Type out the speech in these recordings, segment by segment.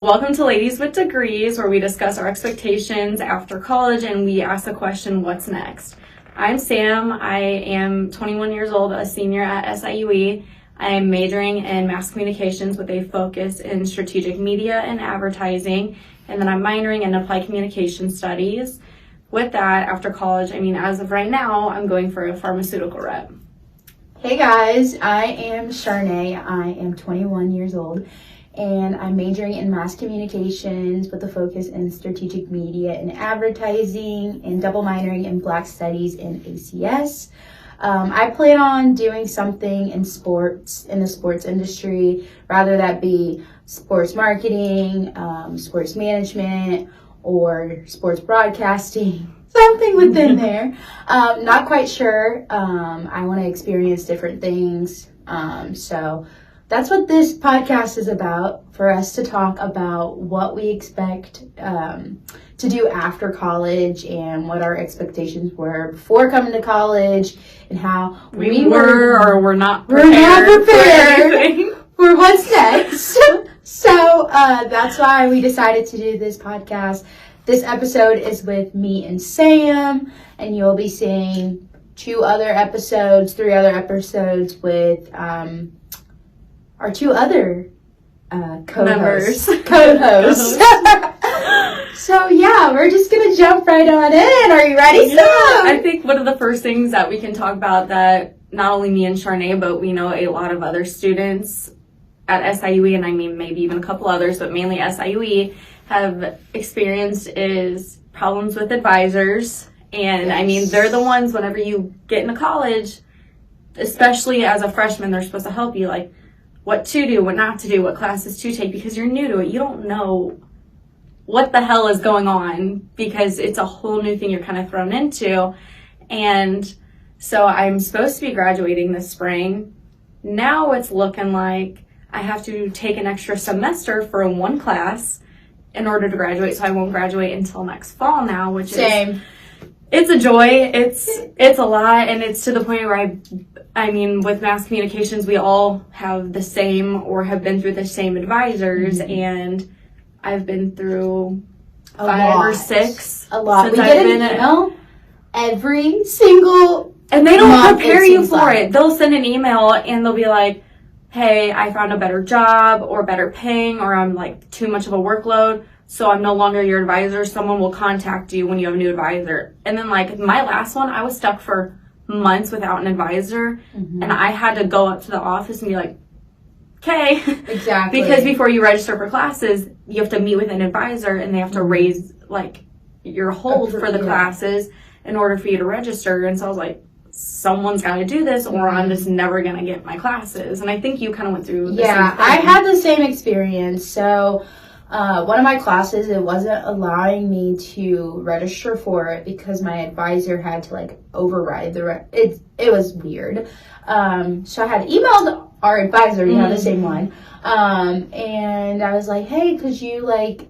Welcome to Ladies with Degrees, where we discuss our expectations after college and we ask the question, what's next? I'm Sam. I am 21 years old, a senior at SIUE. I am majoring in mass communications with a focus in strategic media and advertising, and then I'm minoring in applied communication studies. With that, after college, as of right now, I'm going for a pharmaceutical rep. Hey guys, I am Sharnae. I am 21 years old. And I'm majoring in mass communications with a focus in strategic media and advertising, and double minoring in Black Studies and ACS. I plan on doing something in sports, in the sports industry, rather that be sports marketing, sports management, or sports broadcasting, something within there. Not quite sure. I want to experience different things. So that's what this podcast is about, for us to talk about what we expect to do after college and what our expectations were before coming to college and how we were or were not prepared. We're not prepared for what's next. So that's why we decided to do this podcast. This episode is with me and Sam, and you'll be seeing three other episodes with our two other co-hosts. So yeah, we're just gonna jump right on in. Are you ready, Sam? I think one of the first things that we can talk about that not only me and Sharnae, but we know a lot of other students at SIUE, and maybe even a couple others, but mainly SIUE, have experienced is problems with advisors. And Yes. they're the ones, whenever you get into college, especially as a freshman, they're supposed to help you, like, what to do, what not to do, what classes to take, because you're new to it. You don't know what the hell is going on because it's a whole new thing you're kind of thrown into. And so I'm supposed to be graduating this spring. Now it's looking like I have to take an extra semester for one class in order to graduate, so I won't graduate until next fall now, which is... It's a joy. It's a lot, and it's to the point where with mass communications, we all have the same or have been through the same advisors, and I've been through five or six. A lot. Since We I've get been an email every single and they don't month, prepare you for like it. They'll send an email and they'll be like, "Hey, I found a better job or better paying, or I'm like too much of a workload, so I'm no longer your advisor. Someone will contact you when you have a new advisor." And then, like, my last one, I was stuck for months without an advisor, and I had to go up to the office and be like, "Okay." Exactly. Because before you register for classes, you have to meet with an advisor, and they have to raise, like, your hold for the classes in order for you to register. And so I was like, someone's got to do this, or I'm just never going to get my classes. And I think you kind of went through the same thing. I had the same experience. So one of my classes, it wasn't allowing me to register for it because my advisor had to, like, override it was weird. So I had emailed our advisor, the same one, and I was like, "Hey, could you, like,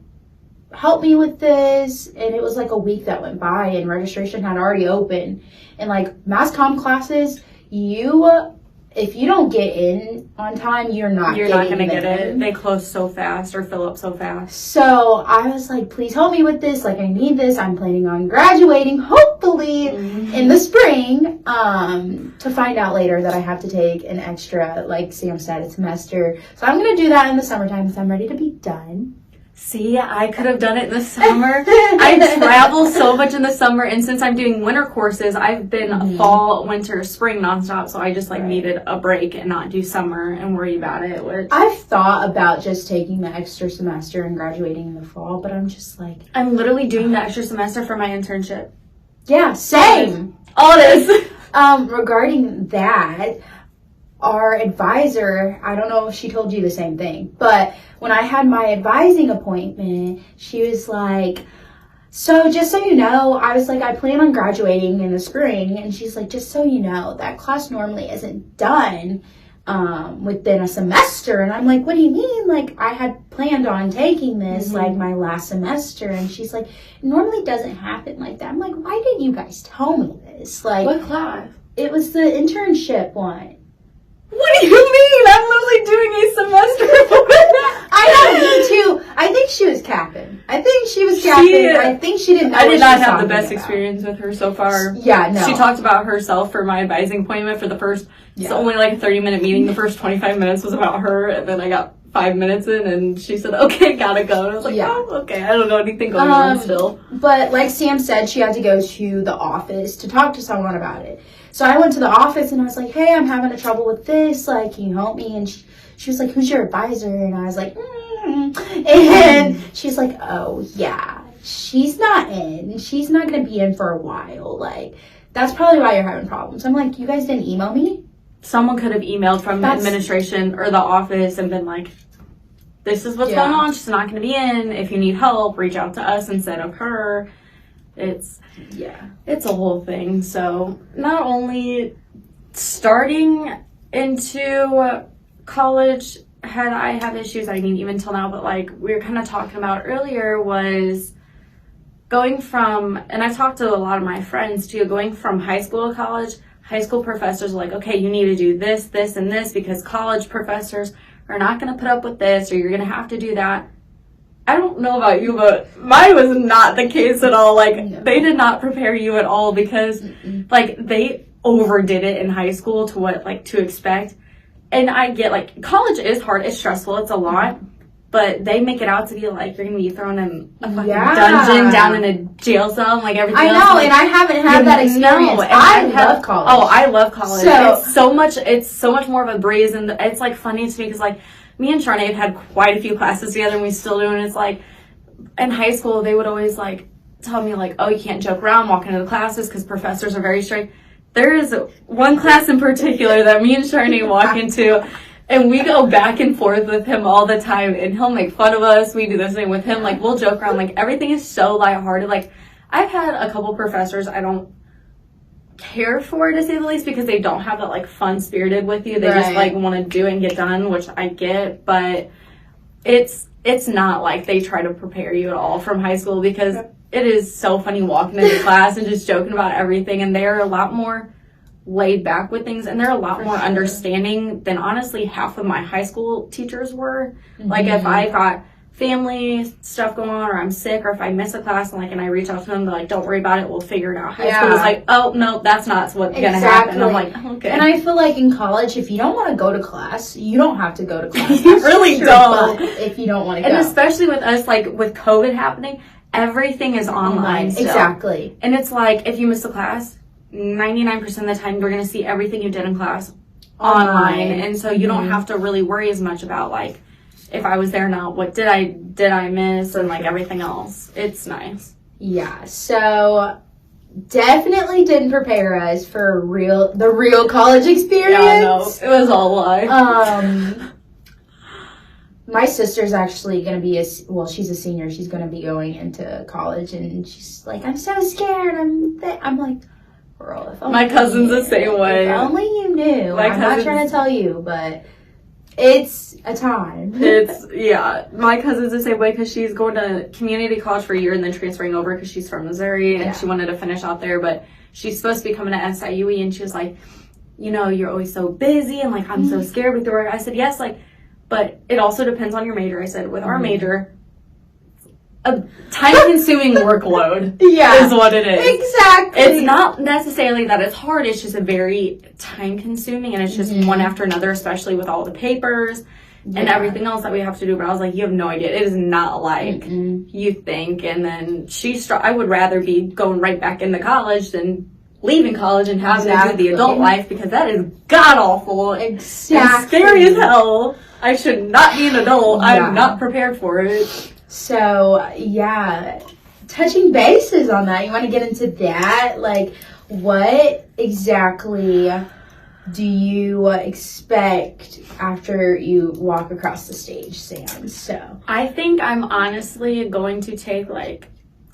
help me with this?" And it was like a week that went by and registration had already opened. And, like, mass comm classes, if you don't get in on time, you're not going to get it. They close so fast or fill up so fast. So I was like, "Please help me with this. Like, I need this. I'm planning on graduating, hopefully, in the spring," to find out later that I have to take an extra, like Sam said, a semester. So I'm going to do that in the summertime because I'm ready to be done. See, I could have done it in the summer. I travel so much in the summer, and since I'm doing winter courses, I've been fall, winter, spring nonstop, so I just needed a break and not do summer and worry about it. Which I've thought about just taking the extra semester and graduating in the fall, but I'm just like... I'm literally doing the extra semester for my internship. Yeah, same. All it is. Regarding that, our advisor, I don't know if she told you the same thing, but when I had my advising appointment, she was like, "So just so you know," I was like, "I plan on graduating in the spring," and she's like, "Just so you know, that class normally isn't done within a semester." And I'm like, "What do you mean?" Like, I had planned on taking this like my last semester, and she's like, "It normally doesn't happen like that." I'm like, "Why didn't you guys tell me this?" Like, what class? It was the internship one. What do you mean? I'm literally doing a semester. I me too. I think she was capping. I think she didn't know I did not have the talking best about. experience with her so far. Yeah, no. She talked about herself for my advising appointment for the first, it's only like a 30-minute meeting. The first 25 minutes was about her, and then I got 5 minutes in, and she said, okay, gotta go. And I was like, oh, okay, I don't know anything going on still. But like Sam said, she had to go to the office to talk to someone about it. So I went to the office, and I was like, hey, I'm having trouble with this. Like, can you help me? And she was like, who's your advisor? And I was like, And she's like, oh, yeah, she's not in. She's not going to be in for a while. Like, that's probably why you're having problems. I'm like, you guys didn't email me? Someone could have emailed from the administration or the office and been like, this is what's going on. She's not going to be in. If you need help, reach out to us instead of her. It's a whole thing. So not only starting into college had I have issues, I mean, even till now, but like we were kind of talking about earlier was going from, and I've talked to a lot of my friends too, going from high school to college. High school professors are like, okay, you need to do this, this, and this because college professors are not going to put up with this or you're going to have to do that. I don't know about you, but mine was not the case at all. Like, they did not prepare you at all because, like, they overdid it in high school to what, like, to expect. And I get, like, college is hard. It's stressful. It's a lot. But they make it out to be like you're going to be thrown in a fucking dungeon, down in a jail cell, and like everything else. I know, like, and I haven't had that experience. I love college. Oh, I love college. So, it's so much more of a breeze, and it's like funny to me because like me and Sharnae have had quite a few classes together, and we still do, and it's like in high school they would always like tell me like, oh, you can't joke around, walk into the classes because professors are very strict. There is one class in particular that me and Sharnae walk into. And we go back and forth with him all the time, and he'll make fun of us. We do the same with him. Like, we'll joke around. Like, everything is so lighthearted. Like, I've had a couple professors I don't care for, to say the least, because they don't have that, like, fun-spirited with you. They just, like, want to do it and get done, which I get. But it's not like they try to prepare you at all from high school because it is so funny walking into class and just joking about everything. And they're a lot more laid back with things, and they're a lot more understanding than honestly half of my high school teachers were. Like if I got family stuff going on or I'm sick or if I miss a class and I reach out to them, they're like, don't worry about it, we'll figure it out. High school was like, oh no, that's not what's gonna happen. I'm like, okay. And I feel like in college, if you don't want to go to class, you don't have to go to class. You really don't. If you don't want to go. And especially with us, like with COVID happening, everything is online still. Exactly. And it's like if you miss a class, 99% of the time you're going to see everything you did in class online. And so you don't have to really worry as much about like if I was there or not, what did I miss and like everything else. It's nice. Yeah, so definitely didn't prepare us for the real college experience. Yeah, no, it was all a lie. My sister's actually going to be she's a senior. She's going to be going into college, and she's like, I'm so scared. I'm like, girl, if only my cousin's the same way. If only you knew. I'm not trying to tell you, but it's a time. My cousin's the same way because she's going to community college for a year and then transferring over because she's from Missouri and she wanted to finish out there, but she's supposed to be coming to SIUE, and she was like, you know, you're always so busy and like I'm so scared with the work. I said, yes, like, but it also depends on your major. I said, with our major, a time-consuming workload is what it is. Exactly. It's not necessarily that it's hard. It's just a very time-consuming, and it's just one after another, especially with all the papers and everything else that we have to do. But I was like, you have no idea. It is not like you think. And then I would rather be going right back into college than leaving college and having to do the adult life because that is god-awful. Exactly. And scary as hell. I should not be an adult. I'm not prepared for it. So, yeah, touching bases on that, you want to get into that? Like, what exactly do you expect after you walk across the stage, Sam? So, I think I'm honestly going to take, like,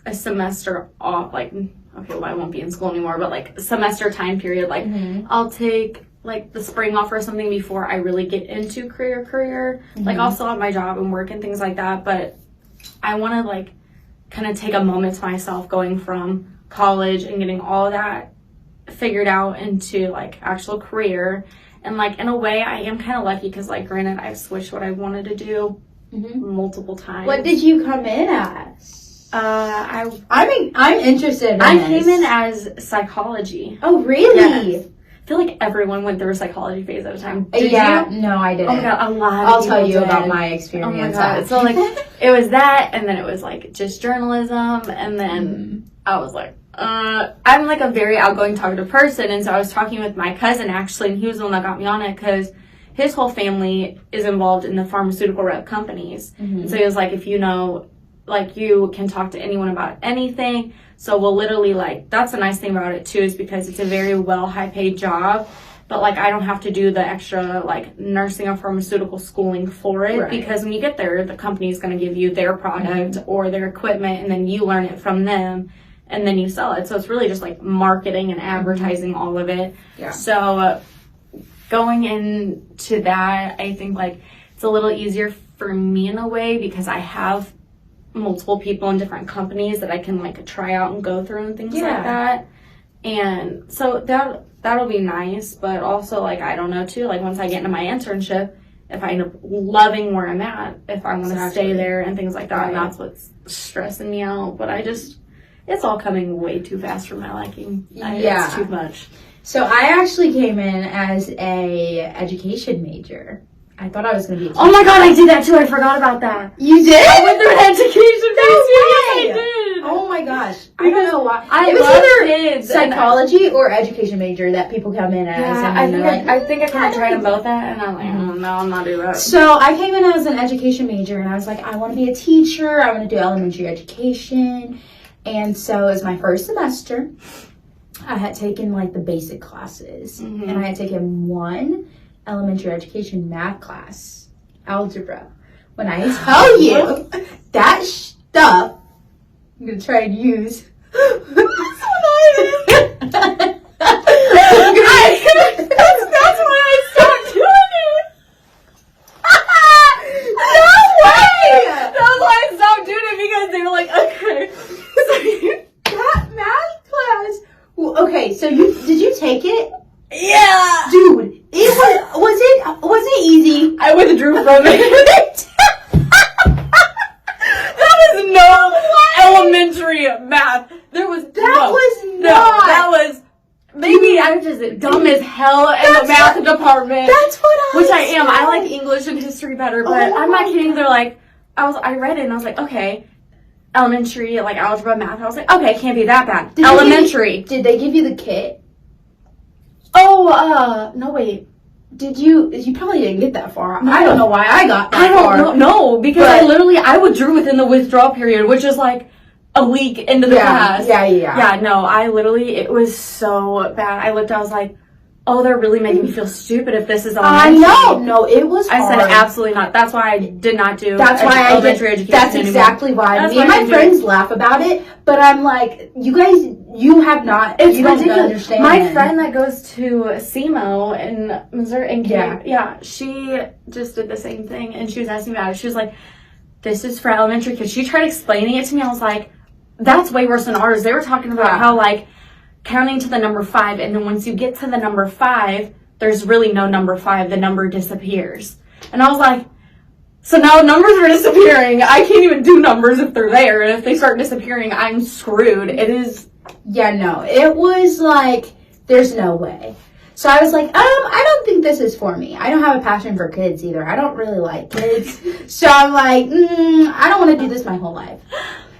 a semester off, like, okay, well, I won't be in school anymore, but, like, a semester time period. Like, I'll take like the spring off or something before I really get into career. Like I'll still have my job and work and things like that, but I want to like kind of take a moment to myself going from college and getting all of that figured out into like actual career. And like in a way I am kind of lucky because like granted I've switched what I wanted to do multiple times. What did you come in as? I'm interested in I this. came in as psychology. Oh, really? Yes. I feel like everyone went through a psychology phase at a time. Did you? No, I didn't. Oh my god, a lot of I'll people tell you did. about my experience. Oh my god. So like, it was that, and then it was like just journalism, and then I was like, I'm like a very outgoing, talkative person, and so I was talking with my cousin actually, and he was the one that got me on it because his whole family is involved in the pharmaceutical rep companies. And so he was like, if you know, like you can talk to anyone about anything. So we'll literally like, that's the nice thing about it too, is because it's a very well high paid job, but like I don't have to do the extra like nursing or pharmaceutical schooling for it, because when you get there, the company is going to give you their product or their equipment, and then you learn it from them, and then you sell it. So it's really just like marketing and advertising, all of it. Yeah. So going into that, I think like it's a little easier for me in a way because I have multiple people in different companies that I can like try out and go through and things like that. And so that'll be nice, but also like I don't know too, like once I get into my internship, if I end up loving where I'm at, if I want to stay there and things like that, and that's what's stressing me out. But it's all coming way too fast for my liking. It's too much. So I actually came in as a education major. I thought I was going to be a teacher. Oh my god, I did that too. I forgot about that. You did? I went through an education major. Yes, I did. Oh my gosh. I don't know why. I it was love either kids psychology or education major that people come in as. Yeah, I think I kind of tried them both at, and I'm like, no, I'm not doing that. So I came in as an education major, and I was like, I want to be a teacher. I want to do elementary education. And so as my first semester, I had taken like the basic classes, and I had taken one elementary education math class, algebra. When I tell you that stuff, I'm gonna try and use. That's when I stopped doing it. No way! That's why I stopped doing it, because they were like, okay. That math class. Well, okay, so did you take it? Yeah, dude. It was it easy? I withdrew from it. That was no elementary math. There was that was maybe I'm just dumb as hell in the math department. That's what which I am. I like English and history better, but I'm not kidding. They're like, I read it and I was like, okay, elementary, like algebra, math. I was like, okay, can't be that bad. Elementary. Did they give you the kit? Oh, no, wait. Did you probably didn't get that far. No. I don't know why I got that far. I don't know, because I withdrew within the withdrawal period, which is like a week into the class. Yeah, no, it was so bad. I looked, I was like, oh, they're really making me feel stupid if this is elementary. I know. No, it was hard. I said absolutely not. That's why I did not do elementary education. That's exactly why. Me and my friends laugh about it, but I'm like, you guys, you have not. It's you ridiculous. Don't understand. My friend that goes to SEMO in Missouri, she just did the same thing, and she was asking about it. She was like, "This is for elementary kids." She tried explaining it to me. I was like, "That's way worse than ours." They were talking about how like counting to the number 5, and then once you get to the number 5, there's really no number 5. The number disappears. And I was like, so now numbers are disappearing. I can't even do numbers if they're there. And if they start disappearing, I'm screwed. It is. Yeah, no. It was like, there's no way. So I was like, I don't think this is for me. I don't have a passion for kids either. I don't really like kids. So I'm like, I don't want to do this my whole life.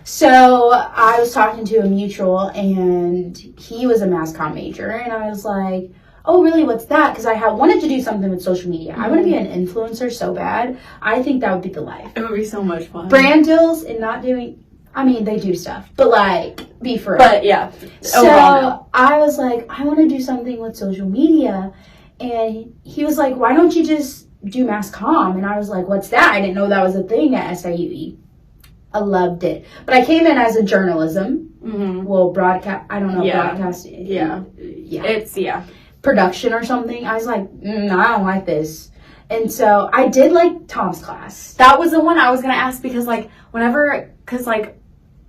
So I was talking to a mutual, and he was a mass comm major, and I was like, oh, really, what's that? Because I wanted to do something with social media. I want to be an influencer so bad. I think that would be the life. It would be so much fun. Brand deals and not doing, I mean, they do stuff, but like, be for real. But yeah. So I was like, I want to do something with social media. And he was like, why don't you just do mass comm? And I was like, what's that? I didn't know that was a thing at SIUE. I loved it. But I came in as a journalism. Well, broadcast, I don't know, broadcast. It's, production or something. I was like, I don't like this. And so I did like Tom's class. That was the one I was going to ask, because like because like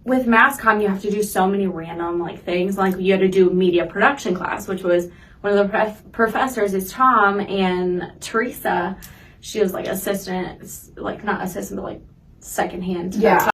with mass comm, you have to do so many random like things. Like you had to do media production class, which was one of the professors is Tom, and Teresa. she was like assistant, like not assistant, but like secondhand to Yeah. that